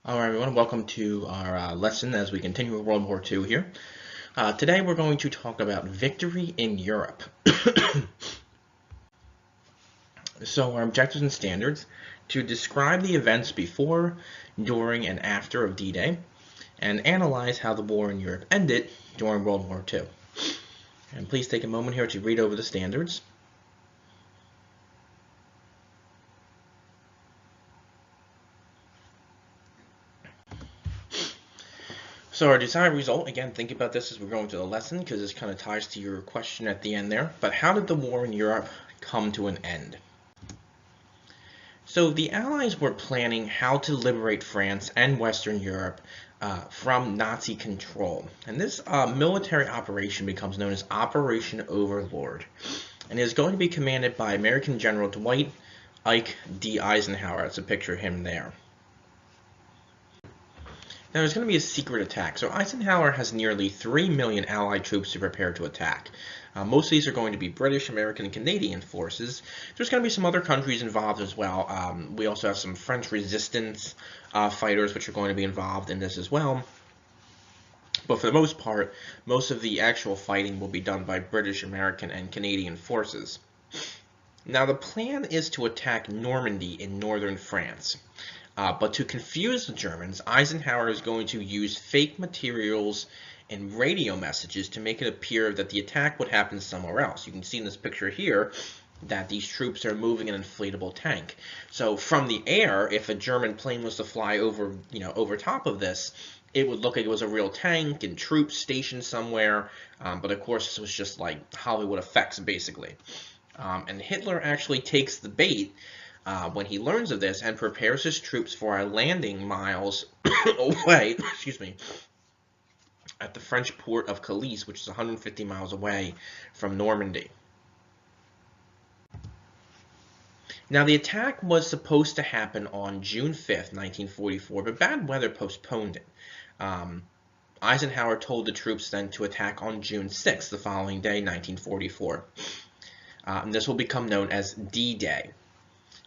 All right, everyone, welcome to our lesson as we continue with World War II here. Today we're going to talk about victory in Europe. So our objectives and standards: to describe the events before, during, and after of D-Day, and analyze how the war in Europe ended during World War II. And please take a moment here to read over the standards. So our desired result, again, think about this as we're going to the lesson because this kind of ties to your question at the end there. But how did the war in Europe come to an end? So the Allies were planning how to liberate France and Western Europe from Nazi control. And this military operation becomes known as Operation Overlord, and is going to be commanded by American General Dwight Ike D. Eisenhower. That's a picture of him there. Now, there's going to be a secret attack. So Eisenhower has nearly 3 million Allied troops to prepare to attack. Most of these are going to be British, American, and Canadian forces. There's going to be some other countries involved as well. We also have some French resistance fighters which are going to be involved in this as well. But for the most part, most of the actual fighting will be done by British, American, and Canadian forces. Now, the plan is to attack Normandy in northern France. But to confuse the Germans, Eisenhower is going to use fake materials and radio messages to make it appear that the attack would happen somewhere else. You can see in this picture here that these troops are moving an inflatable tank. So from the air, if a German plane was to fly over, over top of this, it would look like it was a real tank and troops stationed somewhere. But of course, this was just like Hollywood effects, basically. And Hitler actually takes the bait when he learns of this and prepares his troops for a landing miles away, excuse me, at the French port of Calais, which is 150 miles away from Normandy. Now, the attack was supposed to happen on June 5th, 1944, but bad weather postponed it. Eisenhower told the troops then to attack on June 6th, the following day, 1944. And this will become known as D-Day.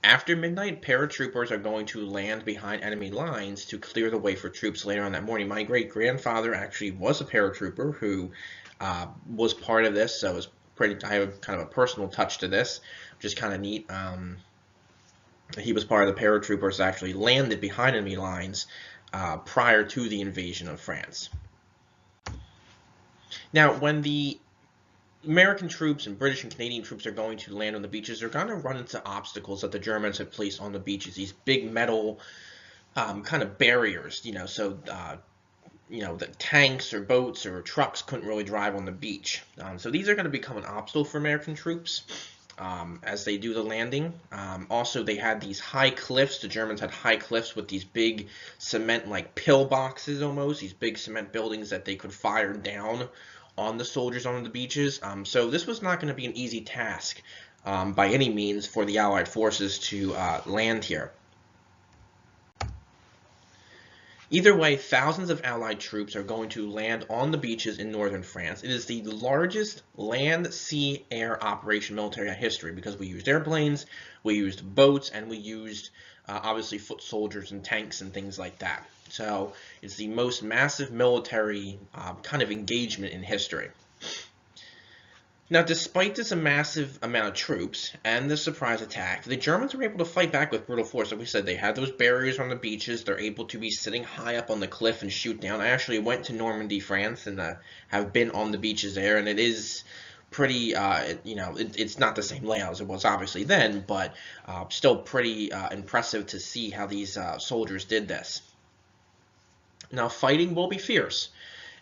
After midnight, paratroopers are going to land behind enemy lines to clear the way for troops later on that morning. My great-grandfather actually was a paratrooper who was part of this, so it was I have kind of a personal touch to this, which is kind of neat. He was part of the paratroopers that actually landed behind enemy lines prior to the invasion of France. Now, when the American troops and British and Canadian troops are going to land on the beaches, they're going to run into obstacles that the Germans have placed on the beaches. These big metal kind of barriers, so the tanks or boats or trucks couldn't really drive on the beach. So these are going to become an obstacle for American troops as they do the landing. Also, they had these high cliffs. The Germans had high cliffs with these big cement, like pillboxes almost, these big cement buildings that they could fire down on the soldiers on the beaches. So this was not going to be an easy task by any means for the Allied forces to land here. Either way, thousands of Allied troops are going to land on the beaches in northern France. It is the largest land, sea, air operation military in history because we used airplanes, we used boats, and we used obviously foot soldiers and tanks and things like that. So it's the most massive military kind of engagement in history. Now, despite this massive amount of troops and the surprise attack, the Germans were able to fight back with brutal force. Like we said, they had those barriers on the beaches. They're able to be sitting high up on the cliff and shoot down. I actually went to Normandy, France, and have been on the beaches there, and it is pretty, it's not the same layout as it was obviously then, but still pretty impressive to see how these soldiers did this. Now, fighting will be fierce,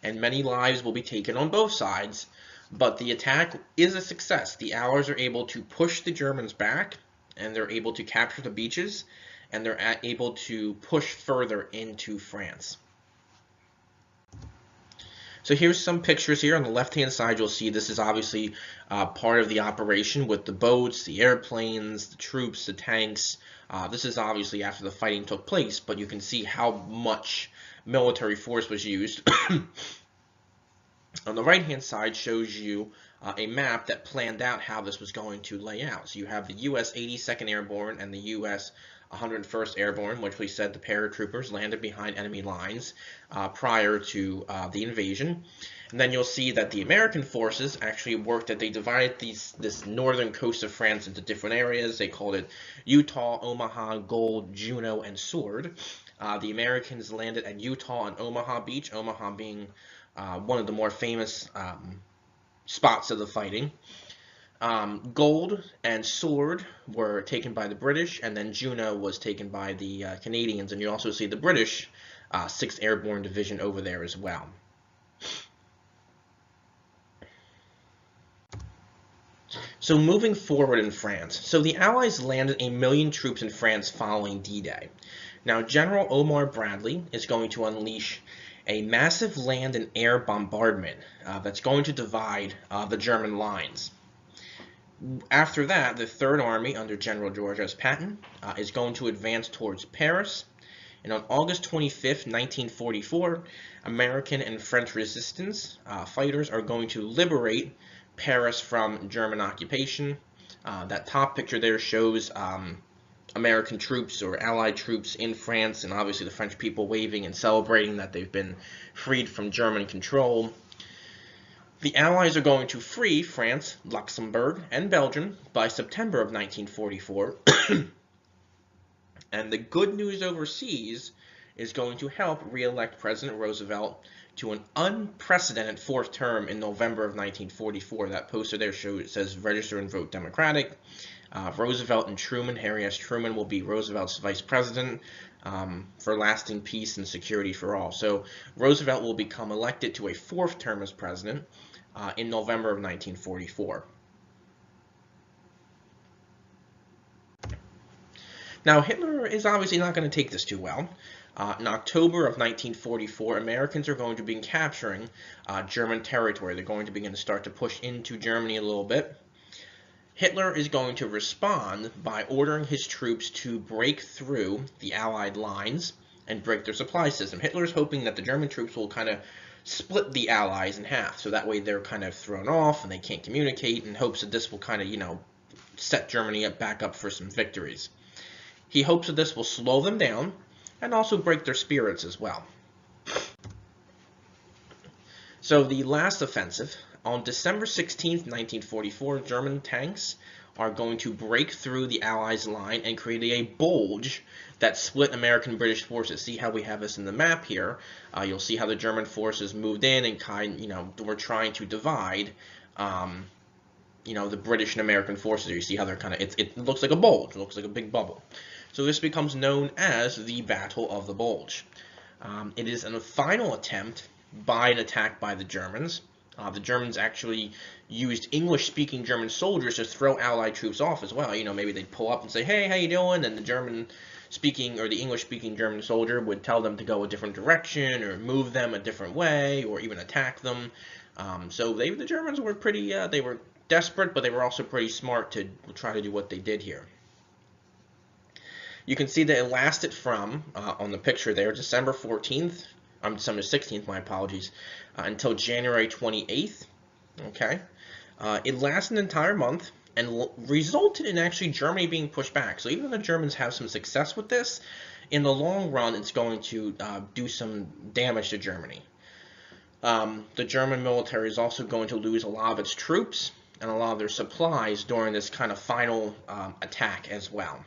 and many lives will be taken on both sides, but the attack is a success. The Allies are able to push the Germans back, and they're able to capture the beaches, and they're able to push further into France. So here's some pictures here. On the left-hand side, you'll see this is obviously part of the operation with the boats, the airplanes, the troops, the tanks. This is obviously after the fighting took place, but you can see how much military force was used. On the right-hand side shows you a map that planned out how this was going to lay out. So you have the U.S. 82nd Airborne and the U.S. 101st Airborne, which we said the paratroopers landed behind enemy lines prior to the invasion. And then you'll see that the American forces actually worked that they divided this northern coast of France into different areas. They called it Utah, Omaha, Gold, Juno, and Sword. The Americans landed at Utah and Omaha Beach, Omaha being one of the more famous spots of the fighting. Gold and Sword were taken by the British, and then Juno was taken by the Canadians, and you also see the British 6th Airborne Division over there as well. So moving forward in France, so the Allies landed 1 million troops in France following D-Day. Now General Omar Bradley is going to unleash a massive land and air bombardment that's going to divide the German lines. After that, the Third Army under General George S. Patton is going to advance towards Paris. And on August 25th, 1944, American and French resistance fighters are going to liberate Paris from German occupation. That top picture there shows American troops or Allied troops in France, and obviously the French people waving and celebrating that they've been freed from German control. The Allies are going to free France, Luxembourg, and Belgium by September of 1944. And the good news overseas is going to help re-elect President Roosevelt to an unprecedented 4th term in November of 1944. That poster there says register and vote Democratic. Roosevelt and Truman, Harry S. Truman, will be Roosevelt's vice president for lasting peace and security for all. So Roosevelt will become elected to a 4th term as president in November of 1944. Now, Hitler is obviously not going to take this too well. In October of 1944, Americans are going to begin capturing German territory. They're going to begin to start to push into Germany a little bit. Hitler is going to respond by ordering his troops to break through the Allied lines and break their supply system. Hitler is hoping that the German troops will kind of split the Allies in half, so that way they're kind of thrown off and they can't communicate, in hopes that this will kind of, set Germany back up for some victories. He hopes that this will slow them down and also break their spirits as well. So the last offensive, on December 16th, 1944, German tanks are going to break through the Allies' line and create a bulge that split American-British forces. See how we have this in the map here. You'll see how the German forces moved in and were trying to divide the British and American forces. You see how they're it looks like a bulge. It looks like a big bubble. So this becomes known as the Battle of the Bulge. It is a final attempt by an attack by the Germans. The Germans actually used English-speaking German soldiers to throw Allied troops off as well. Maybe they'd pull up and say, "Hey, how you doing?" And the German-speaking or the English-speaking German soldier would tell them to go a different direction or move them a different way or even attack them. So the Germans were pretty, they were desperate, but they were also pretty smart to try to do what they did here. You can see that it lasted from, on the picture there, December 16th, my apologies, until January 28th, okay? It lasted an entire month and resulted in actually Germany being pushed back. So even though the Germans have some success with this, in the long run, it's going to do some damage to Germany. The German military is also going to lose a lot of its troops and a lot of their supplies during this kind of final attack as well.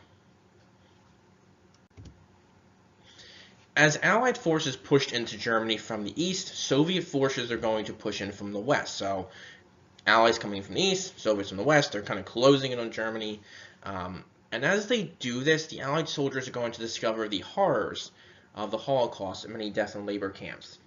As Allied forces pushed into Germany from the east, Soviet forces are going to push in from the west. So Allies coming from the east, Soviets from the west, they're kind of closing in on Germany. And as they do this, the Allied soldiers are going to discover the horrors of the Holocaust and many death and labor camps.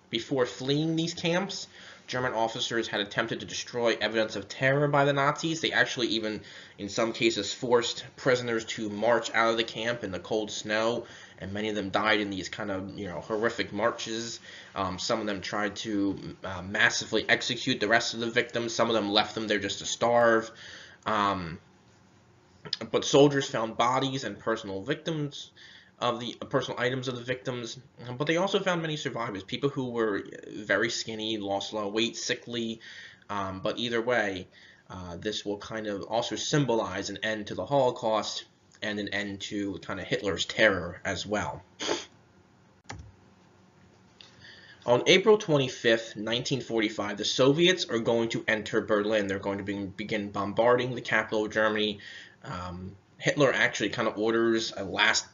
Before fleeing these camps, German officers had attempted to destroy evidence of terror by the Nazis. They actually even, in some cases, forced prisoners to march out of the camp in the cold snow, and many of them died in these kind of, horrific marches. Some of them tried to massively execute the rest of the victims. Some of them left them there just to starve. But soldiers found bodies and personal items of the victims, but they also found many survivors, people who were very skinny, lost a lot of weight, sickly, but either way, this will kind of also symbolize an end to the Holocaust and an end to kind of Hitler's terror as well. On April 25th, 1945, the Soviets are going to enter Berlin. They're going to begin bombarding the capital of Germany. Hitler actually kind of orders a last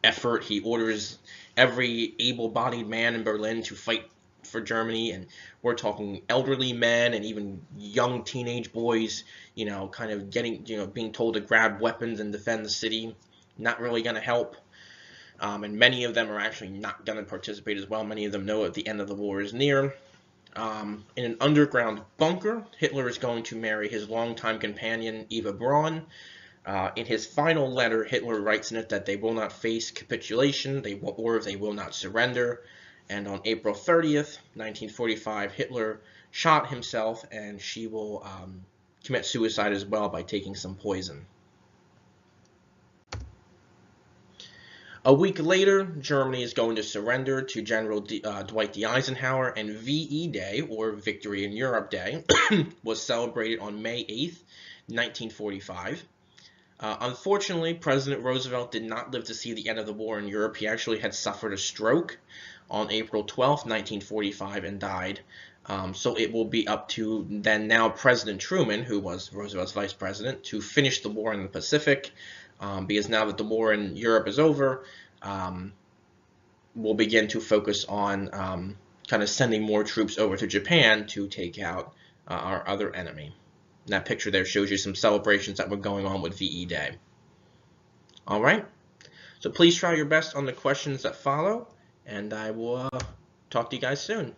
effort. He orders every able-bodied man in Berlin to fight for Germany, and we're talking elderly men and even young teenage boys, kind of being told to grab weapons and defend the city. Not really going to help. And many of them are actually not going to participate as well. Many of them know that the end of the war is near. In an underground bunker, Hitler is going to marry his longtime companion, Eva Braun. In his final letter, Hitler writes in it that they will not face capitulation, or they will not surrender. And on April 30th, 1945, Hitler shot himself, and she will commit suicide as well by taking some poison. A week later, Germany is going to surrender to General Dwight D. Eisenhower, and VE Day, or Victory in Europe Day, was celebrated on May 8th, 1945. Unfortunately, President Roosevelt did not live to see the end of the war in Europe. He actually had suffered a stroke on April 12th, 1945, and died. So it will be up to then now President Truman, who was Roosevelt's vice president, to finish the war in the Pacific. Because now that the war in Europe is over, we'll begin to focus on kind of sending more troops over to Japan to take out our other enemy. And that picture there shows you some celebrations that were going on with VE Day. All right, so please try your best on the questions that follow, and I will talk to you guys soon.